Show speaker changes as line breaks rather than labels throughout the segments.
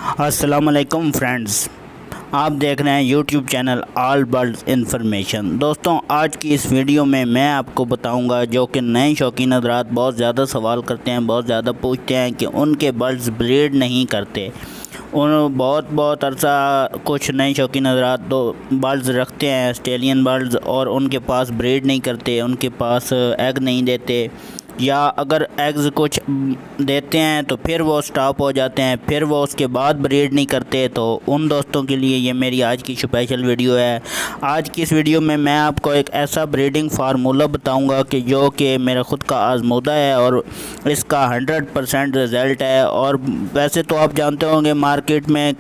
अस्सलाम वालेकुम फ्रेंड्स, आप देख रहे हैं YouTube channel all birds information. दोस्तों, आज की इस वीडियो में मैं आपको बताऊंगा जो कि नए शौकीन हज़रात बहुत ज़्यादा सवाल करते हैं, बहुत ज़्यादा पूछते हैं कि उनके बर्ड्स ब्रीड नहीं करते। उन बहुत अरसा कुछ नए शौकीन हज़रात दो बर्ड्स रखते हैं, ऑस्ट्रेलियन बर्ड्स, और उनके पास ब्रीड नहीं करते, उनके पास एग नहीं देते, या अगर एग्स कुछ देते हैं तो फिर वो स्टॉप हो जाते हैं, फिर वो उसके बाद ब्रीड नहीं करते। तो उन दोस्तों के लिए ये मेरी आज की स्पेशल वीडियो है। आज की इस वीडियो में मैं आपको एक ऐसा ब्रीडिंग फार्मूला बताऊंगा कि जो कि मेरा ख़ुद का आजमूदा है और इसका 100% रिज़ल्ट है। और वैसे तो आप जानते होंगे मार्केट में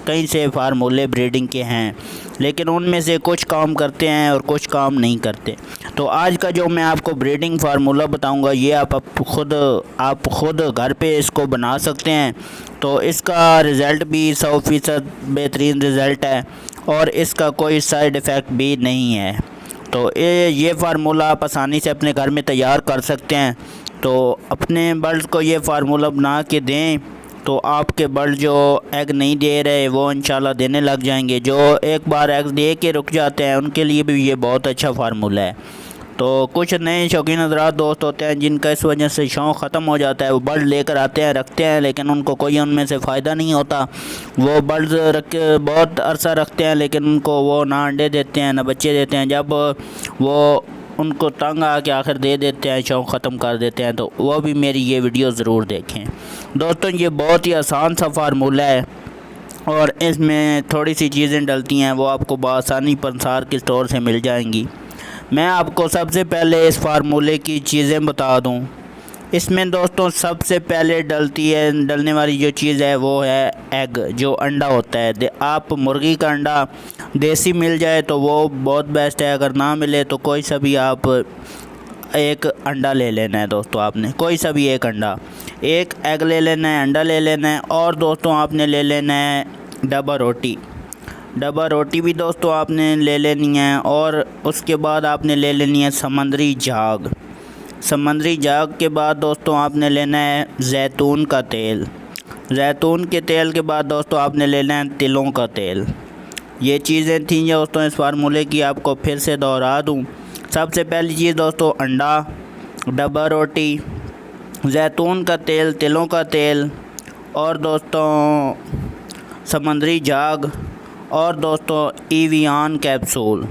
कई से फार्मूले ब्रीडिंग के हैं, लेकिन उनमें से कुछ काम करते हैं और कुछ काम नहीं करते। तो आज का जो मैं आपको ब्रीडिंग फार्मूला बताऊंगा ये आप खुद घर पे इसको बना सकते हैं। तो इसका रिज़ल्ट भी 100% बेहतरीन रिज़ल्ट है और इसका कोई साइड इफ़ेक्ट भी नहीं है। तो ये फार्मूला आप आसानी से अपने घर में तैयार कर सकते हैं। तो अपने बर्ड्स को ये फार्मूला बना के दें तो आपके बर्ड जो एग नहीं दे रहे वो इंशाल्लाह देने लग जाएंगे। जो एक बार एग दे के रुक जाते हैं उनके लिए भी ये बहुत अच्छा फार्मूला है। तो कुछ नए शौकीन हज़रात दोस्त होते हैं जिनका इस वजह से शौक़ ख़त्म हो जाता है, वो बर्ड लेकर आते हैं, रखते हैं, लेकिन उनको कोई उनमें से फ़ायदा नहीं होता। वो बर्ड्स रख के बहुत अरसा रखते हैं लेकिन उनको वो ना अंडे देते हैं ना बच्चे देते हैं। जब वो उनको तंग आके आखिर दे देते हैं, शौक़ ख़त्म कर देते हैं, तो वो भी मेरी ये वीडियो ज़रूर देखें। दोस्तों, ये बहुत ही आसान सा फार्मूला है और इसमें थोड़ी सी चीज़ें डलती हैं, वो आपको बआसानी पंसार के स्टोर से मिल जाएंगी। मैं आपको सबसे पहले इस फार्मूले की चीज़ें बता दूं। इसमें दोस्तों सबसे पहले डलने वाली जो चीज़ है वो है एग, जो अंडा होता है। आप मुर्गी का अंडा देसी मिल जाए तो वो बहुत बेस्ट है, अगर ना मिले तो कोई सा भी आप एक अंडा ले लेना है। दोस्तों, आपने कोई सा भी एक एग ले लेना है, अंडा ले लेना है। और दोस्तों आपने ले लेना है डब्बा रोटी भी दोस्तों आपने ले लेनी है। और उसके बाद आपने ले लेनी है समंदरी झाग के बाद दोस्तों आपने लेना है जैतून का तेल। जैतून के तेल के बाद दोस्तों आपने लेना है तिलों का तेल। ये चीज़ें थी दोस्तों इस फार्मूले की, आपको फिर से दोहरा दूँ। सबसे पहली चीज़ दोस्तों अंडा, डब्बा रोटी, जैतून का तेल, तिलों का तेल, और दोस्तों समंदरी झाग, और दोस्तों ईवियान कैप्सूल।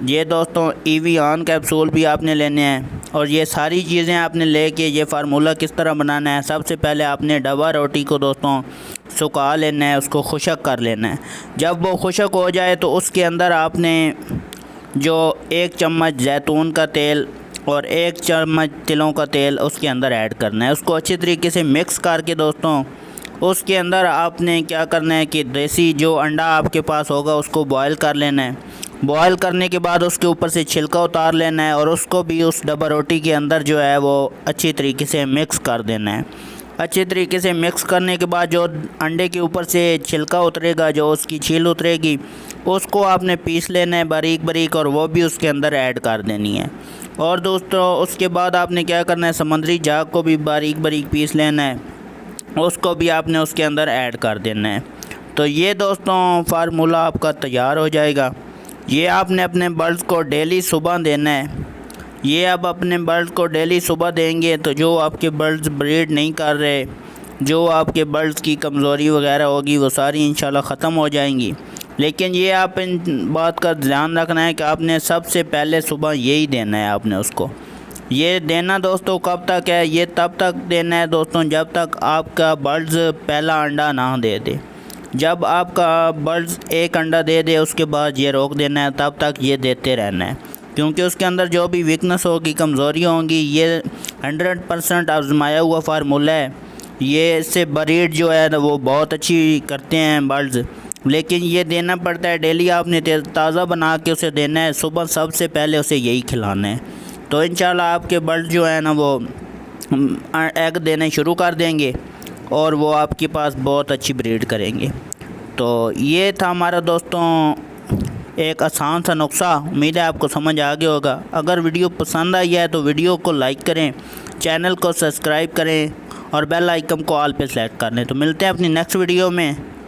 ये दोस्तों ईवियान कैप्सूल भी आपने लेने हैं। और ये सारी चीज़ें आपने लेके ये फार्मूला किस तरह बनाना है, सबसे पहले आपने डब्बा रोटी को दोस्तों सुखा लेना है, उसको खुशक कर लेना है। जब वो खुशक हो जाए तो उसके अंदर आपने जो 1 चम्मच जैतून का तेल और 1 चम्मच तिलों का तेल उसके अंदर ऐड करना है। उसको अच्छी तरीके से मिक्स करके दोस्तों उसके अंदर आपने क्या करना है कि देसी जो अंडा आपके पास होगा उसको बॉयल कर लेना है। बॉयल करने के बाद उसके ऊपर से छिलका उतार लेना है और उसको भी उस डब्बा रोटी के अंदर जो है वो अच्छी तरीके से मिक्स कर देना है। अच्छी तरीके से मिक्स करने के बाद जो अंडे के ऊपर से छिलका उतरेगा, जो उसकी छील उतरेगी, उसको आपने पीस लेना है बारीक और वो भी उसके अंदर ऐड कर देनी है। और दोस्तों उसके बाद आपने क्या करना है, समंदरी झाग को भी बारीक पीस लेना है, उसको भी आपने उसके अंदर ऐड कर देना है। तो ये दोस्तों फार्मूला आपका तैयार हो जाएगा। ये आपने अपने बर्ड्स को डेली सुबह देना है। ये आप अपने बर्ड्स को डेली सुबह देंगे तो जो आपके बर्ड्स ब्रीड नहीं कर रहे, जो आपके बर्ड्स की कमज़ोरी वगैरह होगी वो सारी इंशाल्लाह ख़त्म हो जाएंगी। लेकिन ये आप इन बात का ध्यान रखना है कि आपने सबसे पहले सुबह यही देना है। आपने उसको ये देना दोस्तों कब तक है, ये तब तक देना है दोस्तों जब तक आपका बर्ड्स पहला अंडा ना दे दे। जब आपका बर्ड्स एक अंडा दे दे उसके बाद ये रोक देना है, तब तक ये देते रहना है, क्योंकि उसके अंदर जो भी वीकनेस होगी, कमज़ोरी होंगी, ये 100% आजमाया हुआ फार्मूला है। ये इससे ब्रीड जो है ना वो बहुत अच्छी करते हैं बर्ड्स। लेकिन ये देना पड़ता है डेली, आपने ताज़ा बना के उसे देना है, सुबह सबसे पहले उसे यही खिलाना है। तो इंशाल्लाह आपके बर्ड जो है ना वो एग देने शुरू कर देंगे और वो आपके पास बहुत अच्छी ब्रीड करेंगे। तो ये था हमारा दोस्तों एक आसान सा नुस्खा। उम्मीद है आपको समझ आ गया होगा। अगर वीडियो पसंद आई है तो वीडियो को लाइक करें, चैनल को सब्सक्राइब करें और बेल आइकन को ऑल पे सेलेक्ट कर लें। तो मिलते हैं अपनी नेक्स्ट वीडियो में।